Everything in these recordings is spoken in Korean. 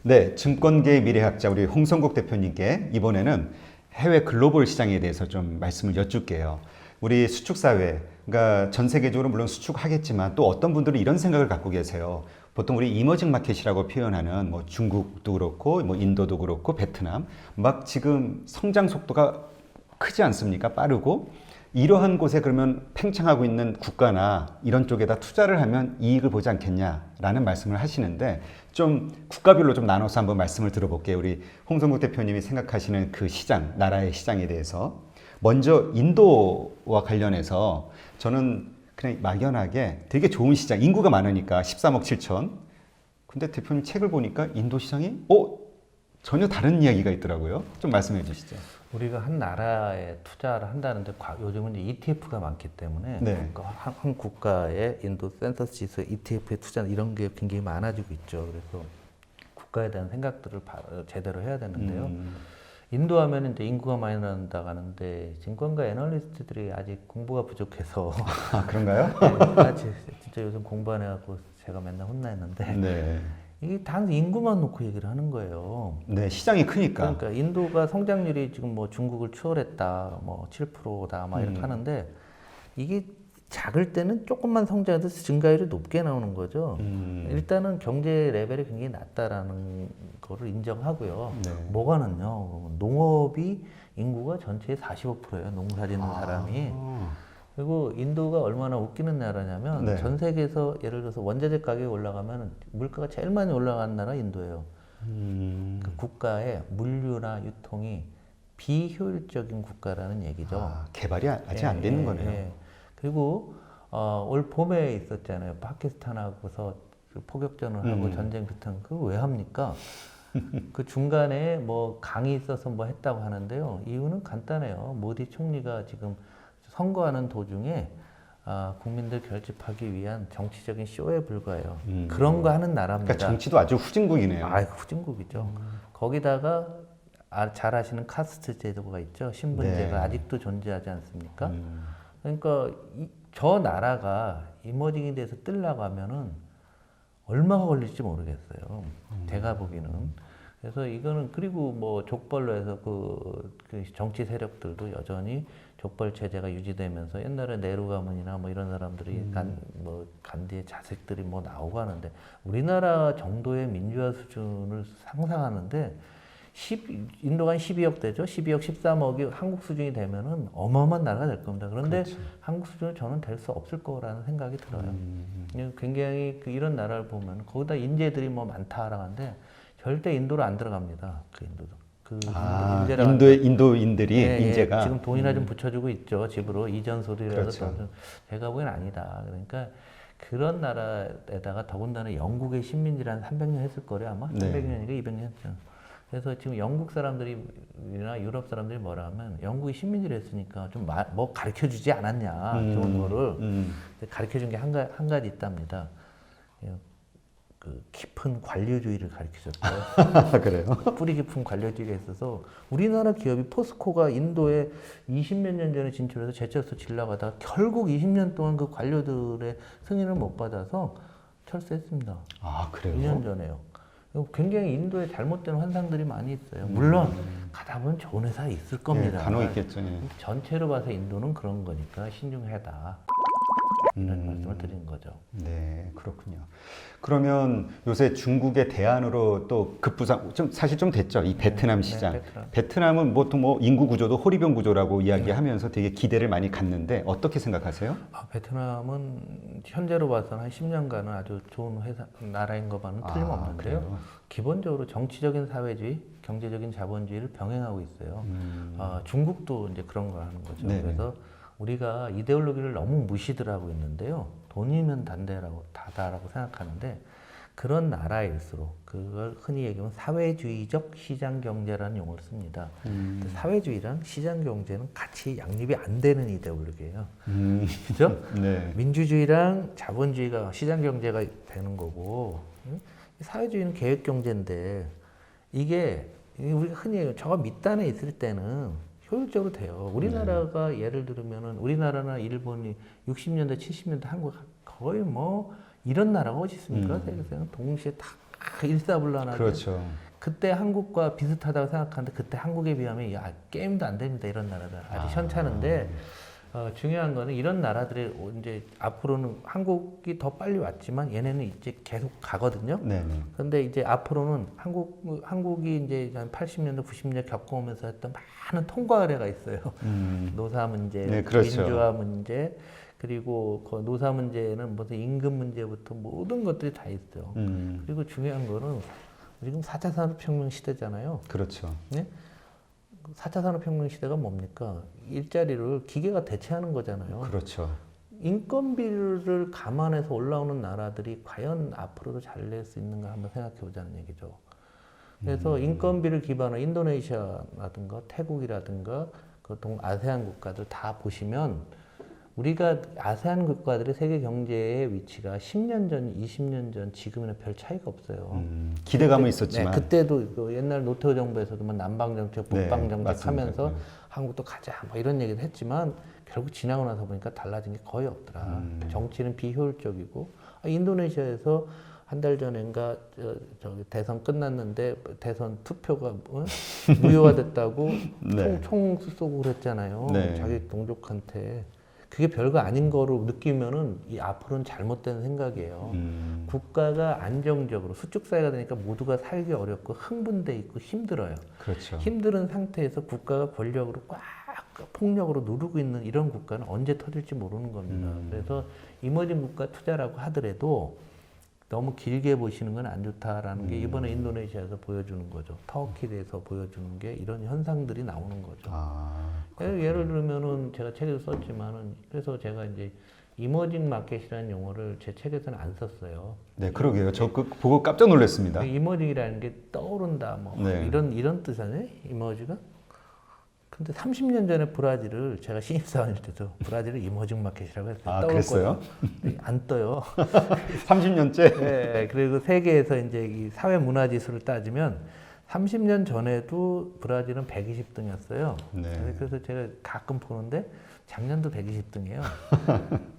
네, 증권계의 미래학자 우리 홍성국 대표님께 이번에는 해외 글로벌 시장에 대해서 좀 말씀을 여쭐게요. 우리 수축사회, 그러니까 전 세계적으로 물론 수축하겠지만 또 어떤 분들은 이런 생각을 갖고 계세요. 보통 우리 이머징 마켓이라고 표현하는 뭐 중국도 그렇고 뭐 인도도 그렇고 베트남 막 지금 성장 속도가 크지 않습니까? 빠르고 이러한 곳에 그러면 팽창하고 있는 국가나 이런 쪽에다 투자를 하면 이익을 보지 않겠냐라는 말씀을 하시는데 좀 국가별로 좀 나눠서 한번 말씀을 들어볼게요. 우리 홍성국 대표님이 생각하시는 그 시장, 나라의 시장에 대해서 먼저 인도와 관련해서 저는 그냥 막연하게 되게 좋은 시장, 인구가 많으니까 13억 7천. 근데 대표님 책을 보니까 인도 시장이 전혀 다른 이야기가 있더라고요. 좀 말씀해 주시죠. 우리가 한 나라에 투자를 한다는데 요즘은 이제 ETF가 많기 때문에 네. 한 국가의 인도 센서스 지수 ETF에 투자 이런 게 굉장히 많아지고 있죠. 그래서 국가에 대한 생각들을 제대로 해야 되는데요. 인도 하면 이제 인구가 많이 난다고 하는데 증권가 애널리스트들이 아직 공부가 부족해서 아, 그런가요? 네, 진짜 요즘 공부 안 해갖고 제가 맨날 혼나했는데 네. 이게 단 인구만 놓고 얘기를 하는 거예요. 네, 시장이 크니까. 그러니까 인도가 성장률이 지금 뭐 중국을 추월했다, 뭐 7%다, 막 이렇게 하는데 이게 작을 때는 조금만 성장해도 증가율이 높게 나오는 거죠. 일단은 경제 레벨이 굉장히 낮다라는 거를 인정하고요. 네. 뭐가 낮냐? 농업이 인구가 전체의 45%예요. 농사 짓는 사람이. 그리고 인도가 얼마나 웃기는 나라냐면 네. 전 세계에서 예를 들어서 원자재 가격이 올라가면 물가가 제일 많이 올라가는 나라 인도예요. 그 국가의 물류나 유통이 비효율적인 국가라는 얘기죠. 아, 개발이 아직 안 되는 거네요. 예. 그리고 올 봄에 있었잖아요. 파키스탄하고서 그 포격전을 하고 전쟁 비슷한 그거 왜 합니까? 그 중간에 뭐 강이 있어서 뭐 했다고 하는데요. 이유는 간단해요. 모디 총리가 지금 선거하는 도중에 국민들 결집하기 위한 정치적인 쇼에 불과해요. 그런 거 하는 나라입니다. 그러니까 정치도 아주 후진국이네요. 후진국이죠. 거기다가 잘 아시는 카스트 제도가 있죠. 신분제가 네. 아직도 존재하지 않습니까? 그러니까 저 나라가 이머징에 대해서 뜨려고 하면은 얼마가 걸릴지 모르겠어요. 제가 보기에는. 그래서 이거는 그리고 뭐 족벌로 해서 그 정치 세력들도 여전히 족벌 체제가 유지되면서 옛날에 네루 가문이나 뭐 이런 사람들이 간디의 자식들이 뭐 나오고 하는데 우리나라 정도의 민주화 수준을 상상하는데 인도가 한 12억 되죠. 12억, 13억이 한국 수준이 되면은 어마어마한 나라가 될 겁니다. 그런데 그렇지. 한국 수준은 저는 될 수 없을 거라는 생각이 들어요. 굉장히 이런 나라를 보면 거기다 인재들이 뭐 많다라고 하는데 절대 인도로 안 들어갑니다. 그 인도도. 인도인들이 인재가 지금 돈이나 좀 붙여주고 있죠. 집으로 이전소득이라도 그렇죠. 제가 보기엔 아니다. 그러니까 그런 나라에다가 더군다나 영국의 식민지를 한 300년 했을 거래 아마. 네. 300년인가 200년 했죠. 그래서 지금 영국 사람들이나 유럽 사람들이 뭐라 하면 영국이 식민지를 했으니까 좀 뭐 가르쳐 주지 않았냐 좋은 거를 가르쳐 준 게 한 가지 있답니다. 그 깊은 관료주의를 가르쳐줬어요. 그래요? 뿌리 깊은 관료주의가 있어서 우리나라 기업이 포스코가 인도에 20몇 년 전에 진출해서 제철소 질 나가다가 결국 20년 동안 그 관료들의 승인을 못 받아서 철수했습니다. 아, 그래요? 2년 전에요. 굉장히 인도에 잘못된 환상들이 많이 있어요. 물론 가다 보면 좋은 회사 있을 겁니다. 예, 간혹 있겠죠. 예. 전체로 봐서 인도는 그런 거니까 신중해다. 이런 말씀을 드리는 거죠. 네, 그렇군요. 그러면 요새 중국의 대안으로 또 급부상 사실 좀 됐죠. 이 베트남 시장. 네, 베트남. 베트남은 보통 뭐 인구 구조도 호리병 구조라고 이야기하면서 되게 기대를 많이 갖는데 어떻게 생각하세요? 베트남은 현재로 봐서는 한 10년간은 아주 좋은 나라인 것만은 틀림없는데요. 그래요? 기본적으로 정치적인 사회주의, 경제적인 자본주의를 병행하고 있어요. 중국도 이제 그런 걸 하는 거죠. 네네. 그래서 우리가 이데올로기를 너무 무시들 하고 있는데요. 돈이면 다다라고 생각하는데 그런 나라일수록 그걸 흔히 얘기하면 사회주의적 시장경제라는 용어를 씁니다. 근데 사회주의랑 시장경제는 같이 양립이 안 되는 이데올로기예요. 그죠? 네. 민주주의랑 자본주의가 시장경제가 되는 거고 사회주의는 계획경제인데 이게 우리가 흔히 얘기하면 저거 밑단에 있을 때는 효율적으로 돼요. 우리나라가 예를 들면은 우리나라나 일본이 60년대, 70년대 한국 거의 뭐 이런 나라가 어디 있습니까? 세계에서는 동시에 다 일사불란하게. 그렇죠. 그때 한국과 비슷하다고 생각하는데 그때 한국에 비하면 야 게임도 안 됩니다 이런 나라들 아직 현찮은데 중요한 거는 이런 나라들이 이제 앞으로는 한국이 더 빨리 왔지만 얘네는 이제 계속 가거든요. 네네. 그런데 이제 앞으로는 한국이 이제 한 80년대 90년대 겪어오면서 했던 많은 통과 의례가 있어요. 노사 문제, 네, 그렇죠. 민주화 문제. 그리고 그 노사 문제는 무슨 임금 문제부터 모든 것들이 다 있어요. 그리고 중요한 거는 지금 4차 산업혁명 시대잖아요. 그렇죠. 네? 4차 산업혁명 시대가 뭡니까? 일자리를 기계가 대체하는 거잖아요. 그렇죠. 인건비를 감안해서 올라오는 나라들이 과연 앞으로도 잘 낼 수 있는가 한번 생각해 보자는 얘기죠. 그래서 인건비를 기반으로 인도네시아라든가 태국이라든가 그 아세안 국가들 다 보시면 우리가 아세안 국가들의 세계 경제의 위치가 10년 전, 20년 전, 지금이랑 별 차이가 없어요. 기대감은 그때, 있었지만. 네, 그때도 그 옛날 노태우 정부에서도 뭐 남방 정책, 북방 네, 정책 맞습니다. 하면서 한국도 가자 뭐 이런 얘기를 했지만 결국 지나고 나서 보니까 달라진 게 거의 없더라. 정치는 비효율적이고 인도네시아에서 한 달 전인가 저기 대선 끝났는데 대선 투표가 무효가 됐다고 네. 총 쏘고 그랬잖아요. 네. 자기 동족한테. 그게 별거 아닌 거로 느끼면은 이 앞으로는 잘못된 생각이에요. 국가가 안정적으로 수축 사회가 되니까 모두가 살기 어렵고 흥분돼 있고 힘들어요. 그렇죠. 힘든 상태에서 국가가 권력으로 꽉 폭력으로 누르고 있는 이런 국가는 언제 터질지 모르는 겁니다. 그래서 이머징 국가 투자라고 하더라도 너무 길게 보시는 건 안 좋다라는 게 이번에 인도네시아에서 보여주는 거죠. 터키에서 보여주는 게 이런 현상들이 나오는 거죠. 예를 들면은 제가 책에도 썼지만은 그래서 제가 이제 이머징 마켓이라는 용어를 제 책에서는 안 썼어요. 네, 그러게요. 저 그 보고 깜짝 놀랐습니다. 이머징이라는 게 떠오른다 뭐 네. 이런 뜻 아니에요? 이머지가? 근데 30년 전에 브라질을 제가 신입사원일 때도 브라질을 이머징 마켓이라고 했어요. 아, 떠올 그랬어요? 거예요. 안 떠요. 30년째? 네, 그리고 세계에서 이제 이 사회 문화 지수를 따지면 30년 전에도 브라질은 120등이었어요. 네. 그래서 제가 가끔 보는데 작년도 120등이에요.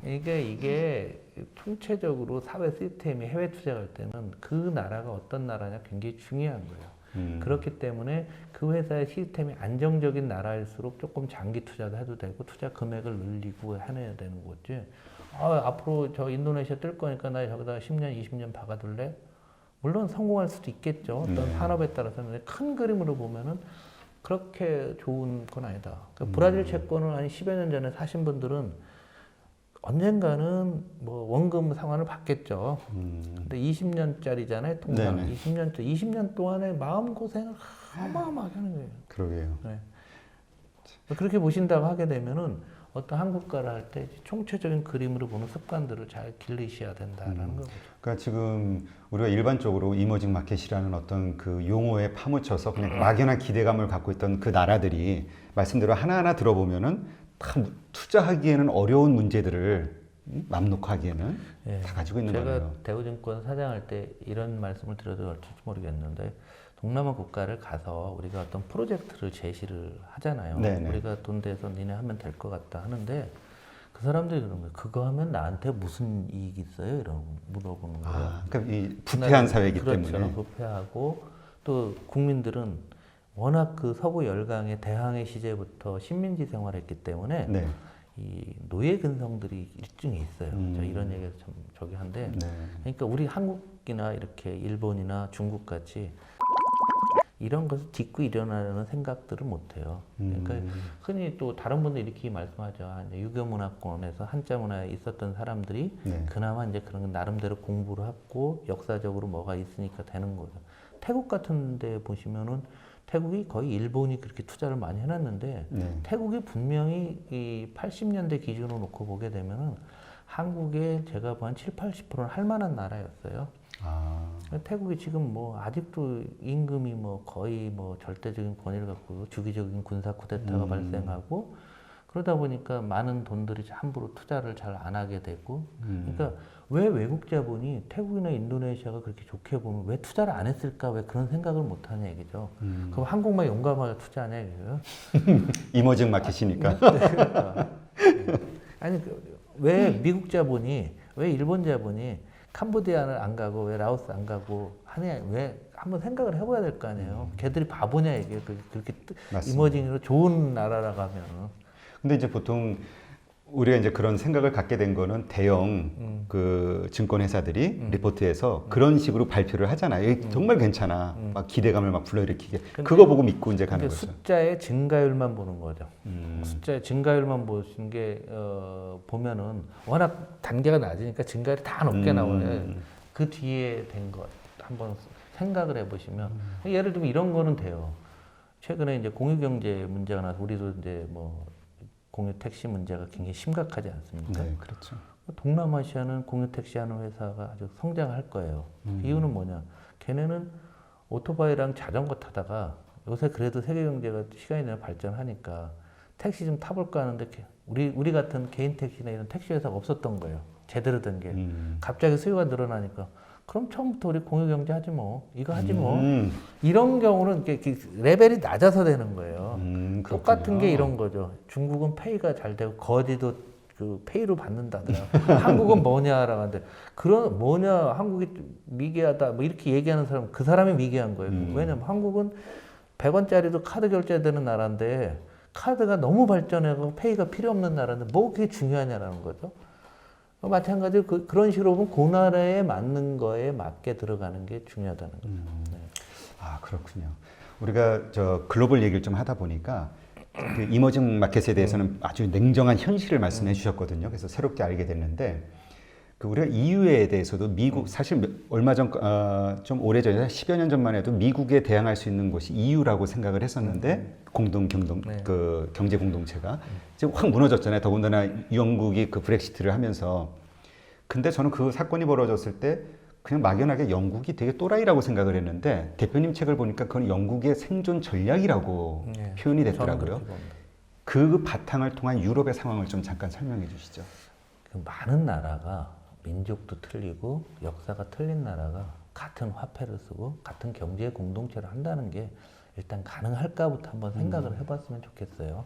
이게 총체적으로 사회 시스템이 해외 투자할 때는 그 나라가 어떤 나라냐 굉장히 중요한 거예요. 그렇기 때문에 그 회사의 시스템이 안정적인 나라일수록 조금 장기 투자도 해도 되고 투자 금액을 늘리고 해내야 되는 거지. 앞으로 저 인도네시아 뜰 거니까 나 저기다 10년, 20년 박아둘래? 물론 성공할 수도 있겠죠. 어떤 산업에 따라서는 큰 그림으로 보면은 그렇게 좋은 건 아니다. 그러니까 브라질 채권을 한 10여 년 전에 사신 분들은 언젠가는 뭐 원금 상환을 받겠죠. 근데 20년짜리잖아요, 통장. 네네. 20년 동안에 마음고생을 어마어마하게 하는 거예요. 그러게요. 네. 그렇게 보신다고 하게 되면은 어떤 한국가를 할 때 총체적인 그림으로 보는 습관들을 잘 기르셔야 된다라는 거죠. 그러니까 지금 우리가 일반적으로 이머징 마켓이라는 어떤 그 용어에 파묻혀서 그냥 막연한 기대감을 갖고 있던 그 나라들이 말씀대로 하나하나 들어보면은 다 투자하기에는 어려운 문제들을 맘 놓고 하기에는 예. 다 가지고 있는 제가 거예요. 대우증권 사장할 때 이런 말씀을 드려도 어쩔지 모르겠는데 동남아 국가를 가서 우리가 어떤 프로젝트를 제시를 하잖아요. 네네. 우리가 돈 대서 니네 하면 될 것 같다 하는데 그 사람들이 그런 거예요. 그거 하면 나한테 무슨 이익이 있어요? 이런 물어보는 거예요. 그러니까 이 부패한 사회이기 그렇죠. 때문에. 부패하고 또 국민들은 워낙 그 서구 열강의 대항해 시제부터 식민지 생활했기 때문에 네. 이 노예 근성들이 일종에 있어요. 저 이런 얘기가 참 저기 한데, 네. 그러니까 우리 한국이나 이렇게 일본이나 중국 같이 이런 것을 딛고 일어나려는 생각들을 못 해요. 그러니까 흔히 또 다른 분들 이렇게 말씀하죠. 이제 유교 문화권에서 한자 문화에 있었던 사람들이 네. 그나마 이제 그런 거 나름대로 공부를 하고 역사적으로 뭐가 있으니까 되는 거죠. 태국 같은 데 보시면은 태국이 거의 일본이 그렇게 투자를 많이 해놨는데 네. 태국이 분명히 이 80년대 기준으로 놓고 보게 되면은 한국에 제가 본 7, 80%는 할 만한 나라였어요. 태국이 지금 뭐 아직도 임금이 뭐 거의 뭐 절대적인 권위를 갖고 주기적인 군사 쿠데타가 발생하고 그러다 보니까 많은 돈들이 함부로 투자를 잘 안 하게 되고 그러니까 왜 외국 자본이 태국이나 인도네시아가 그렇게 좋게 보면 왜 투자를 안 했을까 왜 그런 생각을 못 하냐 얘기죠. 그럼 한국만 용감하게 투자하냐 이거예요. 이머징 마켓이니까. 그러니까. 아니 왜 미국 자본이 왜 일본 자본이 캄보디아를 안 가고 왜 라오스 안 가고 하냐, 왜 한번 생각을 해봐야 될 거 아니에요. 걔들이 바보냐 이게 그렇게 맞습니다. 이머징으로 좋은 나라라고 하면은. 근데 이제 보통 우리가 이제 그런 생각을 갖게 된 거는 대형 그 증권 회사들이 리포트에서 그런 식으로 발표를 하잖아요. 이게 정말 괜찮아. 막 기대감을 막 불러일으키게. 그거 보고 믿고 이제 가는 근데 거죠. 숫자의 증가율만 보는 거죠. 숫자의 증가율만 보신 게 보면은 워낙 단계가 낮으니까 증가율이 다 높게 나와요. 그 뒤에 된 것 한번 생각을 해보시면 예를 들면 이런 거는 돼요. 최근에 이제 공유경제 문제가 나서 우리도 이제 뭐 공유 택시 문제가 굉장히 심각하지 않습니까? 네, 그렇죠. 동남아시아는 공유 택시 하는 회사가 아주 성장할 거예요. 이유는 뭐냐? 걔네는 오토바이랑 자전거 타다가 요새 그래도 세계 경제가 시간이 지나 발전하니까 택시 좀 타볼까 하는데 우리 같은 개인 택시나 이런 택시 회사가 없었던 거예요. 제대로 된 게. 갑자기 수요가 늘어나니까 그럼 처음부터 우리 공유 경제 하지 뭐. 이거 하지 뭐. 이런 경우는 이렇게 레벨이 낮아서 되는 거예요. 똑같은 게 이런 거죠. 중국은 페이가 잘 되고 거지도 그 페이로 받는다더라. 한국은 뭐냐라고 하는데 그런 뭐냐 한국이 미개하다 뭐 이렇게 얘기하는 사람 그 사람이 미개한 거예요. 왜냐면 한국은 100원짜리도 카드 결제되는 나라인데 카드가 너무 발전해서 페이가 필요 없는 나라인데 뭐 그게 중요하냐라는 거죠. 마찬가지로 그런 식으로 보면 그 나라에 맞는 거에 맞게 들어가는 게 중요하다는 거죠. 네. 아, 그렇군요. 우리가 저 글로벌 얘기를 좀 하다 보니까 그 이머징 마켓에 대해서는 아주 냉정한 현실을 말씀해 주셨거든요. 그래서 새롭게 알게 됐는데 그 우리가 EU에 대해서도 미국 사실 얼마 전 좀 오래전에 10여 년 전만 해도 미국에 대항할 수 있는 곳이 EU라고 생각을 했었는데 그 경제 공동체가 지금 확 무너졌잖아요. 더군다나 영국이 그 브렉시트를 하면서 근데 저는 그 사건이 벌어졌을 때 그냥 막연하게 영국이 되게 또라이라고 생각을 했는데 대표님 책을 보니까 그건 영국의 생존 전략이라고 네, 표현이 저는 됐더라고요. 그렇게 봅니다. 그 바탕을 통한 유럽의 상황을 좀 잠깐 설명해 주시죠. 그 많은 나라가 민족도 틀리고 역사가 틀린 나라가 같은 화폐를 쓰고 같은 경제 공동체를 한다는 게 일단 가능할까부터 한번 생각을 해봤으면 좋겠어요.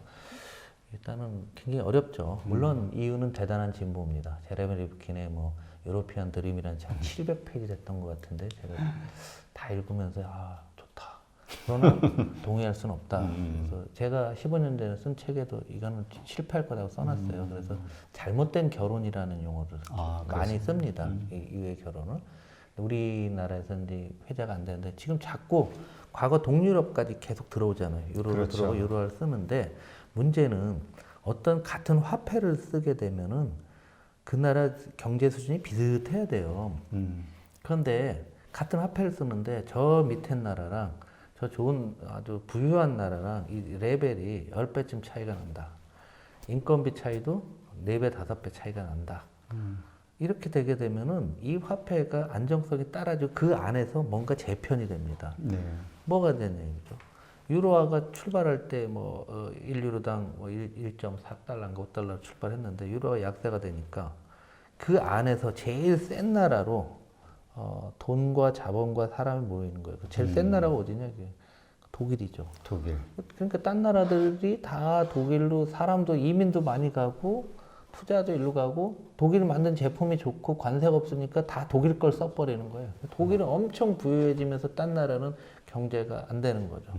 일단은 굉장히 어렵죠. 물론 EU는 대단한 진보입니다. 제레미 리브킨의 뭐 유로피안 드림이라는 책 700페이지 됐던 것 같은데 제가 다 읽으면서 아 좋다. 그러나 동의할 수는 없다. 그래서 제가 15년 전에 쓴 책에도 이거는 실패할 거라고 써놨어요. 그래서 잘못된 결혼이라는 용어를 많이 씁니다. 이후의 결혼을. 우리나라에서 이제 회자가 안 되는데 지금 자꾸 과거 동유럽까지 계속 들어오잖아요. 유로로 그렇죠. 들어오고 유로를 쓰는데 문제는 어떤 같은 화폐를 쓰게 되면은 그 나라 경제 수준이 비슷해야 돼요. 그런데 같은 화폐를 쓰는데 저 밑에 나라랑 저 좋은 아주 부유한 나라랑 이 레벨이 10배쯤 차이가 난다. 인건비 차이도 4배, 5배 차이가 난다. 이렇게 되게 되면은 이 화폐가 안정성이 떨어지고 그 안에서 뭔가 재편이 됩니다. 네. 뭐가 되냐 이거죠. 유로화가 출발할 때 뭐 1유로당 뭐 1.4달러인가 5달러 출발했는데 유로화 약세가 되니까 그 안에서 제일 센 나라로 돈과 자본과 사람이 모이는 거예요. 제일 센 나라가 어디냐 이게 독일이죠. 독일. 그러니까 딴 나라들이 다 독일로 사람도 이민도 많이 가고 투자도 일로 가고 독일 만든 제품이 좋고 관세가 없으니까 다 독일 걸 써버리는 거예요. 독일은 엄청 부유해지면서 딴 나라는 경제가 안 되는 거죠.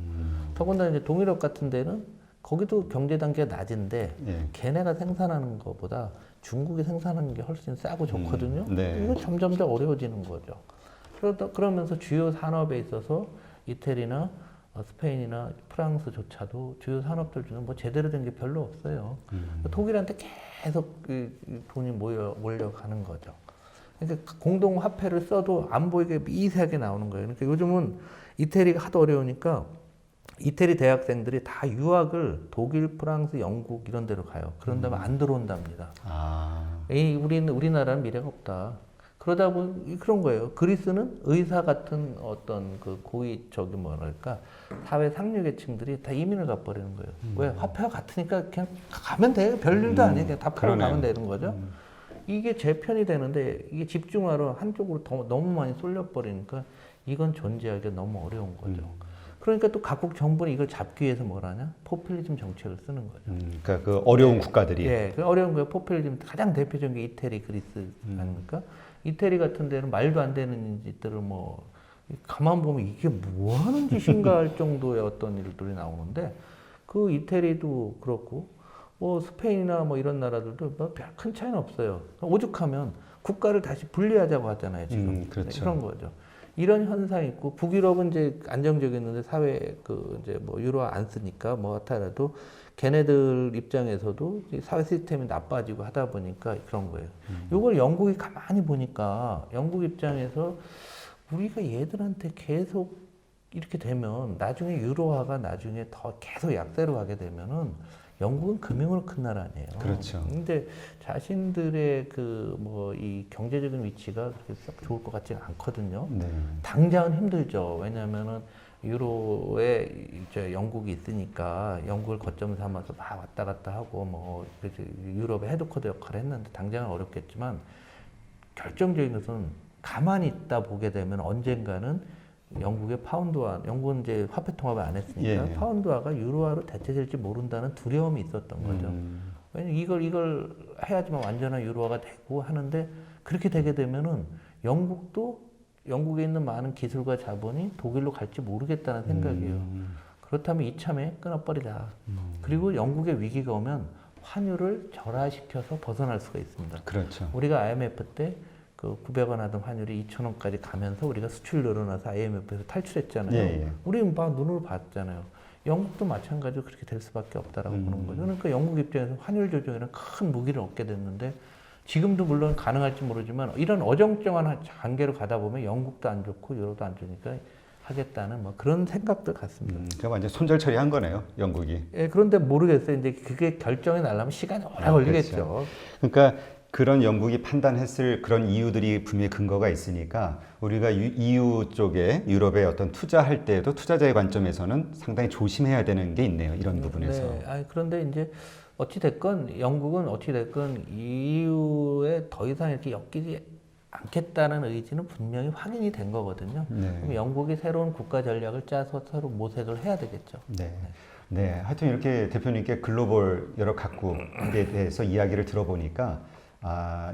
더군다나 이제 동유럽 같은 데는 거기도 경제 단계가 낮은데 예. 걔네가 생산하는 것보다 중국이 생산하는 게 훨씬 싸고 좋거든요. 네. 이거 점점 더 어려워지는 거죠. 그러면서 주요 산업에 있어서 이태리나 스페인이나 프랑스조차도 주요 산업들 중에 뭐 제대로 된 게 별로 없어요. 독일한테 계속 돈이 몰려가는 거죠. 그러니까 공동 화폐를 써도 안 보이게 미세하게 나오는 거예요. 그러니까 요즘은 이태리가 하도 어려우니까 이태리 대학생들이 다 유학을 독일, 프랑스, 영국 이런 데로 가요. 그런 다음에 안 들어온답니다. 우리나라는 미래가 없다. 그러다 보니 그런 거예요. 그리스는 의사 같은 어떤 그 고위 뭐랄까 사회 상류계층들이 다 이민을 가버리는 거예요. 왜 화폐가 같으니까 그냥 가면 돼. 별일도 아니에요. 그냥 다 팔고 가면 되는 거죠. 이게 재편이 되는데 이게 집중화로 한쪽으로 너무 많이 쏠려버리니까 이건 존재하기가 너무 어려운 거죠. 그러니까 또 각국 정부는 이걸 잡기 위해서 뭘 하냐? 포퓰리즘 정책을 쓰는 거죠. 그러니까 그 어려운 국가들이. 예, 그 어려운 거예요. 포퓰리즘 가장 대표적인 게 이태리, 그리스 아닙니까? 이태리 같은 데는 말도 안 되는 짓들을 뭐 가만 보면 이게 뭐 하는 짓인가 할 정도의 어떤 일들이 나오는데 그 이태리도 그렇고 뭐 스페인이나 뭐 이런 나라들도 뭐 별 큰 차이는 없어요. 오죽하면 국가를 다시 분리하자고 하잖아요, 지금. 그렇죠. 그런 거죠. 이런 현상이 있고 북유럽은 이제 안정적이었는데 사회 그 이제 뭐 유로 안 쓰니까 뭐 하더라도 걔네들 입장에서도 이 사회 시스템이 나빠지고 하다 보니까 그런 거예요. 이걸 영국이 가만히 보니까 영국 입장에서 우리가 얘들한테 계속 이렇게 되면 나중에 유로화가 나중에 더 계속 약세로 가게 되면은 영국은 금융으로 큰 나라 아니에요. 그렇죠. 근데 자신들의 그 뭐 이 경제적인 위치가 그렇게 썩 좋을 것 같지는 않거든요. 네. 당장은 힘들죠. 왜냐하면은 유로에 이제 영국이 있으니까 영국을 거점 삼아서 막 왔다 갔다 하고 뭐 유럽의 헤드쿼터 역할을 했는데 당장은 어렵겠지만 결정적인 것은 가만히 있다 보게 되면 언젠가는 영국의 파운드화, 영국은 이제 화폐 통합을 안 했으니까 예. 파운드화가 유로화로 대체될지 모른다는 두려움이 있었던 거죠. 왜냐면 이걸 해야지만 완전한 유로화가 되고 하는데 그렇게 되게 되면은 영국도 영국에 있는 많은 기술과 자본이 독일로 갈지 모르겠다는 생각이에요. 그렇다면 이참에 끊어버리자. 그리고 영국의 위기가 오면 환율을 절하시켜서 벗어날 수가 있습니다. 그렇죠. 우리가 IMF 때 그 900원 하던 환율이 2,000원까지 가면서 우리가 수출 늘어나서 IMF에서 탈출했잖아요. 예. 우리는 막 눈으로 봤잖아요. 영국도 마찬가지로 그렇게 될 수밖에 없다라고 보는 거죠. 그러니까 영국 입장에서 환율 조정이라는 큰 무기를 얻게 됐는데 지금도 물론 가능할지 모르지만 이런 어정쩡한 단계로 가다 보면 영국도 안 좋고 유로도 안 좋으니까 하겠다는 뭐 그런 생각들 같습니다. 그럼 완전 손절 처리한 거네요, 영국이. 예, 그런데 모르겠어요. 이제 그게 결정이 나려면 시간이 오래 걸리겠죠. 그러니까 그런 영국이 판단했을 그런 이유들이 분명히 근거가 있으니까 우리가 EU 쪽에 유럽에 어떤 투자할 때에도 투자자의 관점에서는 상당히 조심해야 되는 게 있네요. 이런 부분에서. 네, 그런데 이제 어찌 됐건 영국은 어찌 됐건 EU에 더 이상 이렇게 엮이지 않겠다는 의지는 분명히 확인이 된 거거든요. 네. 그럼 영국이 새로운 국가 전략을 짜서 서로 모색을 해야 되겠죠. 네. 네. 하여튼 이렇게 대표님께 글로벌 여러 각국에 대해서 이야기를 들어보니까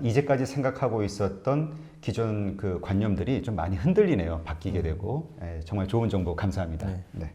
이제까지 생각하고 있었던 기존 그 관념들이 좀 많이 흔들리네요. 바뀌게 되고. 정말 좋은 정보 감사합니다. 네. 네.